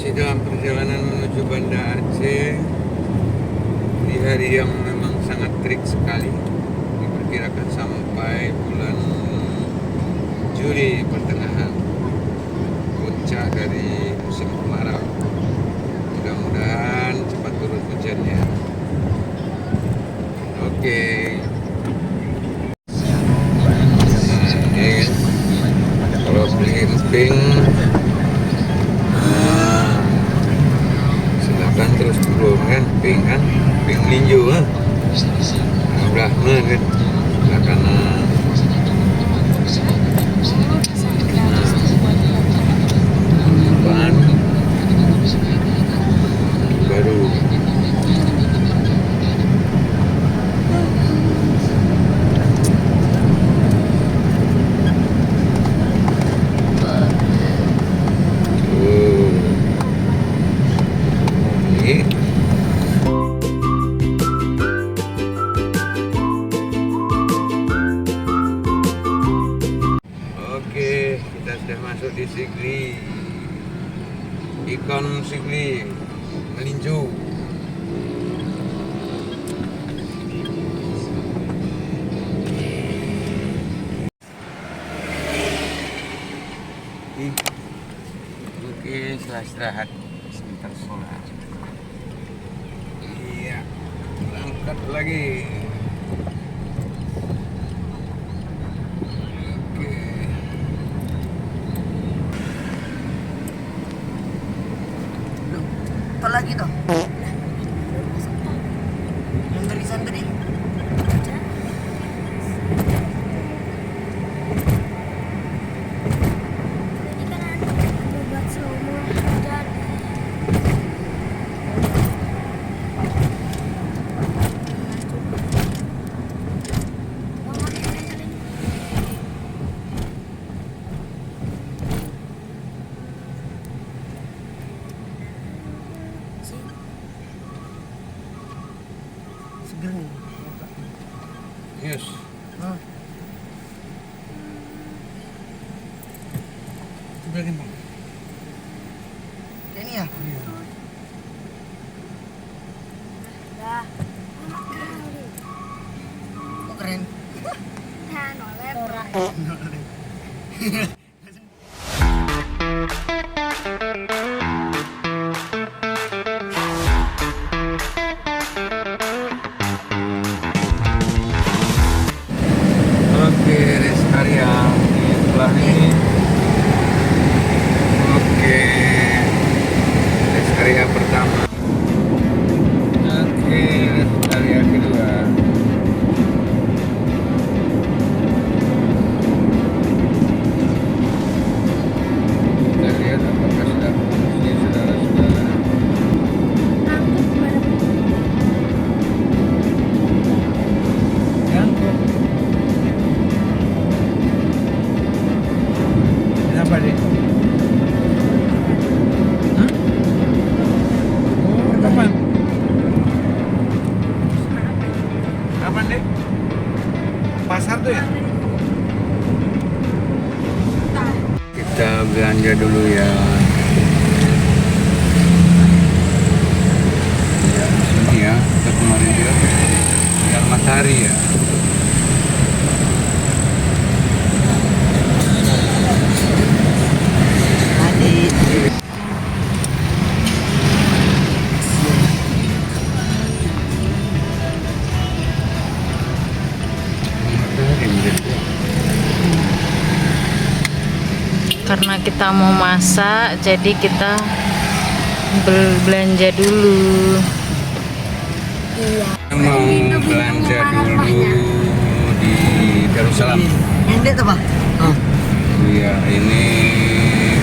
Masih dalam perjalanan menuju Banda Aceh di hari yang memang sangat terik sekali. Diperkirakan sampai bulan Juli pertengahan, puncak dari musim kemarau. Mudah-mudahan cepat turun hujannya. Oke. Kalau beli emping, silakan terus turun kan, emping melinju kan, udah kan, silakan. Bahan baru. Oke, kita sudah masuk di Sigli. Ikon Sigli melinju. Oke, setelah istirahat sebentar sholat. Iya, berangkat lagi. Apa lagi toh? Yang dari tadi. Seger nih. Yes. Sebelah kan bang? Kayak ini ya? Iya. Oh keren. Nah, nolet. Oke, rest area di sebelah ini. Oke, rest area pertama. Oke, rest area kedua. Kita lihat apakah sudah fungsi, saudara-saudara. Kenapa deh? Hah? Oh, kapan? Kapan deh? Pasar tuh ya? Kita belanja dulu ya. Ya, di sini ya. Kita kemarin juga Sinar Matahari ya. Karena kita mau masak, jadi kita belanja dulu. Mau belanja dulu di Darussalam. Ini tuh bang? Iya, ini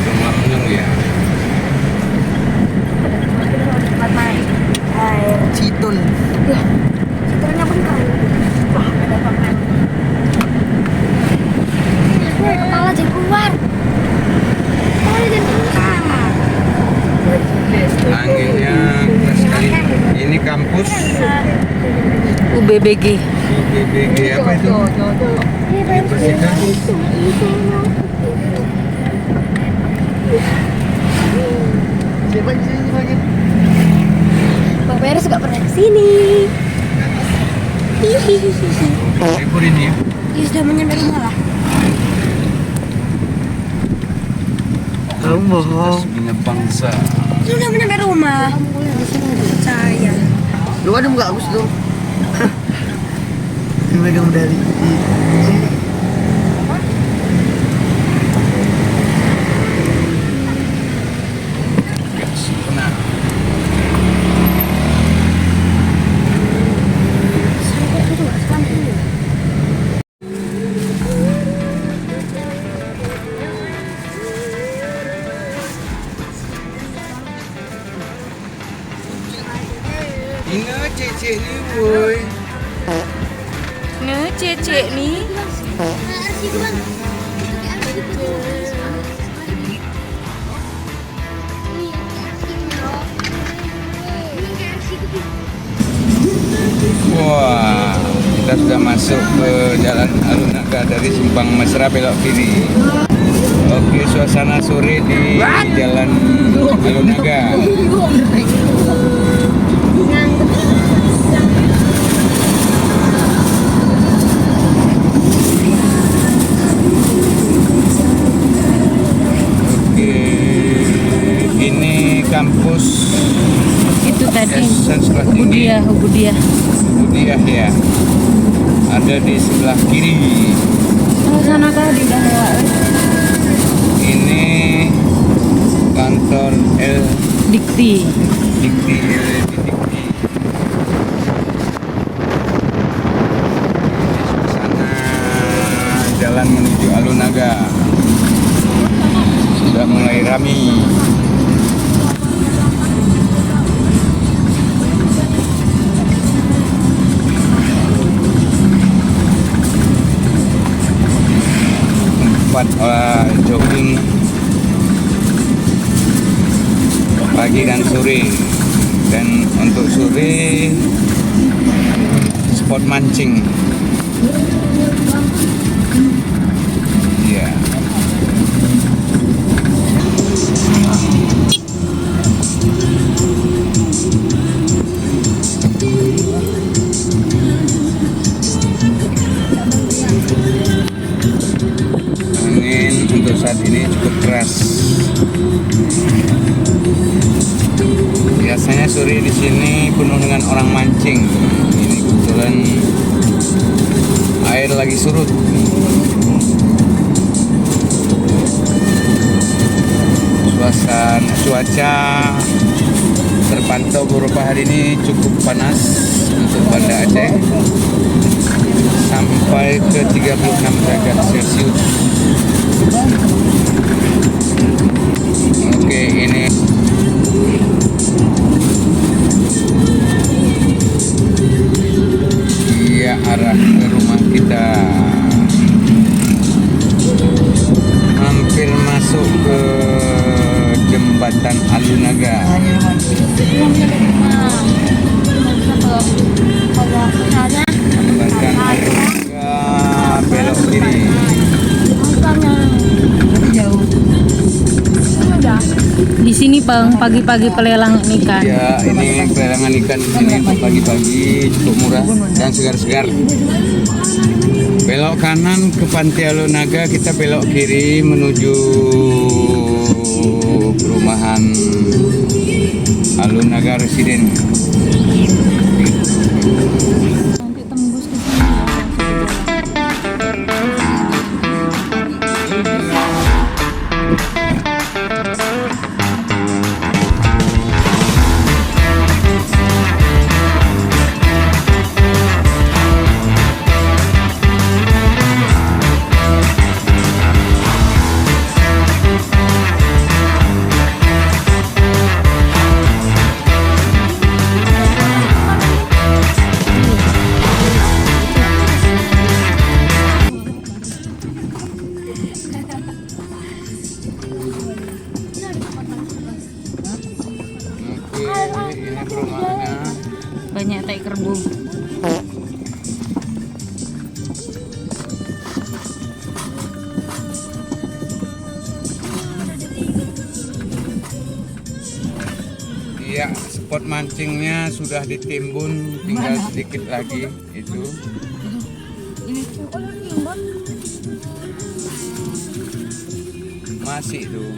rumah Menung ya. Citun. Citranya pun kau. Kepala jangan keluar. Kepala jangan keluar. Anginnya keras sekali. Ini kampus UBBG. UBBG apa itu? Universitas. Siapa di sini lagi? Bang Mer suka pernah kesini. Hihihihi. Libur ini ya. Ya sudah menyampai rumah lah. Kamu bohong. Bina bangsa. Sudah menyampai rumah. Percaya. Lu ada muka Agus tuh. Dia megang medali. Pernah. Itu nggak sekarang ini. Ingat cecek ni boy. Nge cecek nih. Wah, kita sudah masuk ke Jalan Alun-Naga dari Simpang Mesra belok kiri. Oke, suasana sore di Jalan Alun-Naga. Oke, ini kampus Itu tadi Essence Kelas Tinggi. Ubudiah. Budiah ya. Ada di sebelah kiri. Oh, sana tadi udah lewat. Ini kantor Dikti. Dikti. Sana jalan menuju Alun-Naga sudah mulai ramai. Tempat jogging pagi dan sore, dan untuk sore spot mancing. Ya. Angin untuk saat ini cukup keras. Biasanya sore di sini penuh dengan orang mancing. Ini kebetulan air lagi surut. Cuaca terpantau beberapa hari ini cukup panas untuk Banda Aceh, sampai ke 36 derajat Celcius. Oke, ini dia arah ke rumah kita. Hampir masuk ke jembatan Alun-Naga. Jembatan Alun-Naga belok kiri. Di sini Bang, pagi-pagi pelelang ikan. Ya, ini pelelangan ikan di sini pagi-pagi cukup murah dan segar-segar. Belok kanan ke Pantai Alun-Naga, kita belok kiri menuju perumahan Alun-Naga Residen. Nanti tembus ke sini. Oke, ini perumahannya. Banyak tai kerbau. Ya, spot mancingnya sudah ditimbun, tinggal sedikit lagi itu. Masih tuh.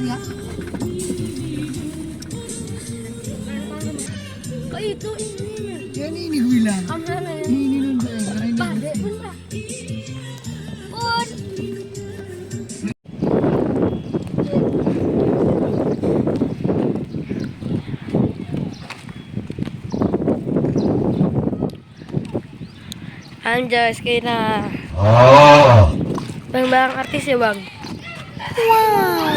ya. Kok itu ini? Ya ini gue bilang. Kamera ya. Ini nunda karena ini. Pak, dek pun lah. Pun. Anjay, skena. Bang artis ya bang. Wow.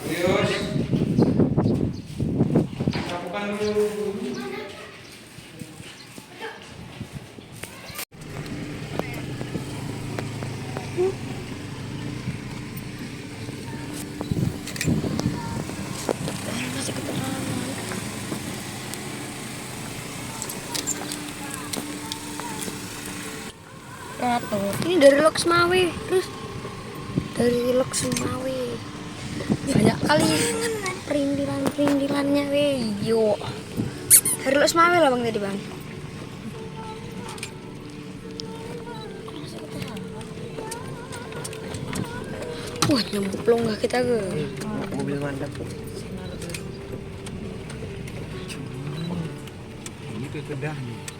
Yus. Sapukan dulu. Ini dari Loksmawe, terus dari Loksmawe banyak kali perindilannya weh. Yo dari Loksmawe lah bang tadi bang. Wah nyemplung nggak kita ke Mobil mantap. Ini kekedah nih.